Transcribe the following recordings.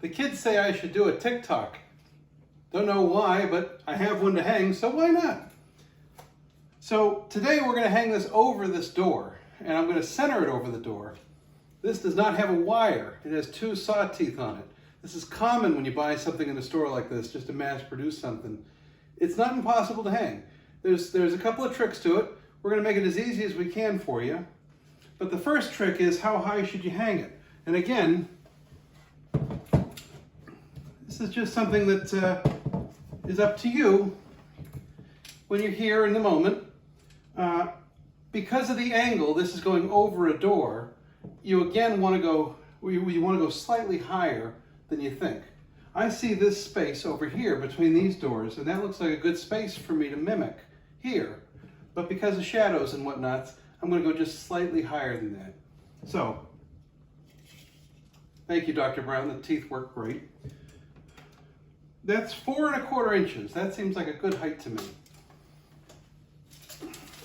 The kids say I should do a Tic Tok. Don't know why, but I have one to hang, so why not? So today we're going to hang this over this door, and I'm going to center it over the door. This does not have a wire. It has 2 saw teeth on it. This is common when you buy something in a store like this, just to mass produce something. It's not impossible to hang. There's a couple of tricks to it. We're going to make it as easy as we can for you. But the first trick is, how high should you hang it? And again, this is just something that is up to you when you're here in the moment. Because of the angle, this is going over a door, you again want to go slightly higher than you think. I see this space over here between these doors, and that looks like a good space for me to mimic here. But because of shadows and whatnot, I'm going to go just slightly higher than that. So, thank you, Dr. Brown. The teeth work great. That's 4 1/4 inches. That seems like a good height to me.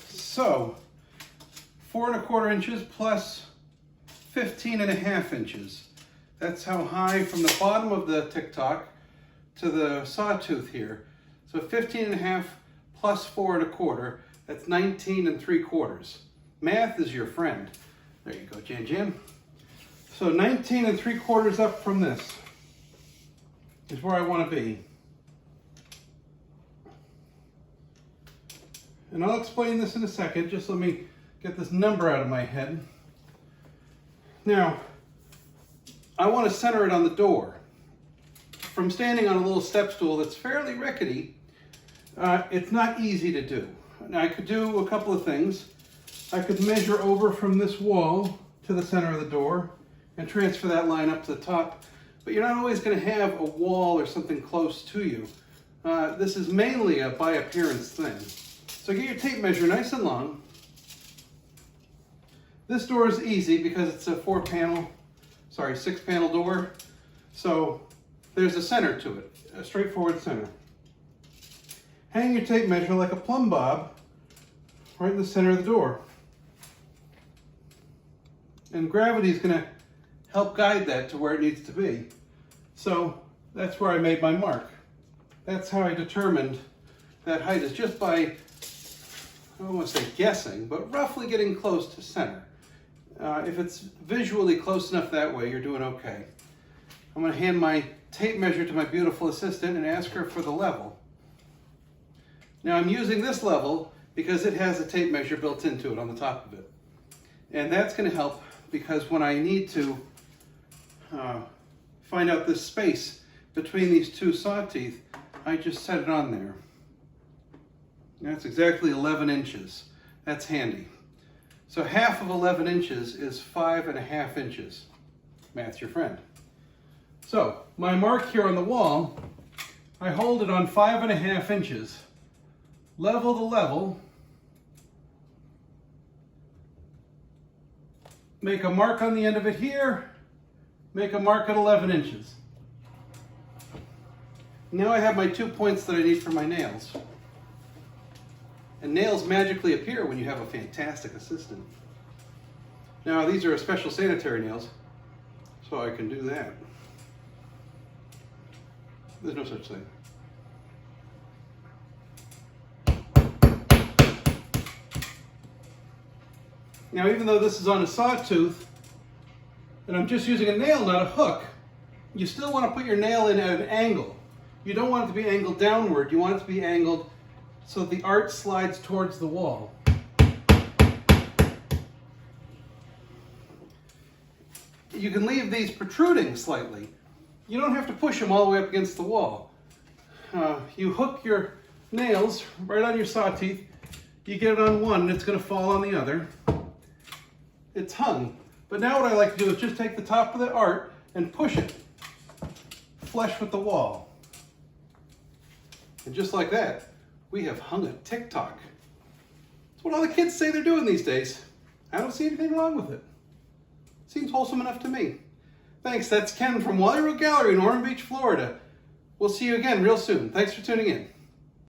So, 4 1/4 inches plus 15 1/2 inches. That's how high from the bottom of the Tic Tok to the sawtooth here. So 15 1/2 plus 4 1/4, that's 19 3/4. Math is your friend. There you go, Jan Jan. So 19 3/4 up from this is where I want to be. And I'll explain this in a second. Just let me get this number out of my head. Now, I want to center it on the door. From standing on a little step stool that's fairly rickety, it's not easy to do. Now, I could do a couple of things. I could measure over from this wall to the center of the door and transfer that line up to the top, but you're not always going to have a wall or something close to you. This is mainly a by appearance thing. So get your tape measure nice and long. This door is easy because it's a 6-panel door. So there's a center to it, a straightforward center. Hang your tape measure like a plumb bob right in the center of the door. And gravity is going to help guide that to where it needs to be. So that's where I made my mark. That's how I determined that height, is just by, I don't want to say guessing, but roughly getting close to center. If it's visually close enough that way, you're doing okay. I'm going to hand my tape measure to my beautiful assistant and ask her for the level. Now I'm using this level because it has a tape measure built into it on the top of it. And that's going to help because when I need to find out this space between these 2 saw teeth, I just set it on there. That's exactly 11 inches. That's handy. So half of 11 inches is 5 1/2 inches. Math's your friend. So my mark here on the wall, I hold it on 5 1/2 inches. Level the level. Make a mark on the end of it here. Make a mark at 11 inches. Now I have my 2 points that I need for my nails. And nails magically appear when you have a fantastic assistant. Now these are special sanitary nails, so I can do that. There's no such thing. Now even though this is on a sawtooth, and I'm just using a nail, not a hook, you still want to put your nail in at an angle. You don't want it to be angled downward, you want it to be angled so the art slides towards the wall. You can leave these protruding slightly. You don't have to push them all the way up against the wall. You hook your nails right on your saw teeth. You get it on one and it's going to fall on the other. It's hung. But now what I like to do is just take the top of the art and push it flush with the wall. And just like that, we have hung a Tic Tok. That's what all the kids say they're doing these days. I don't see anything wrong with it. Seems wholesome enough to me. Thanks, that's Ken from Wally Road Gallery in Ormond Beach, Florida. We'll see you again real soon. Thanks for tuning in.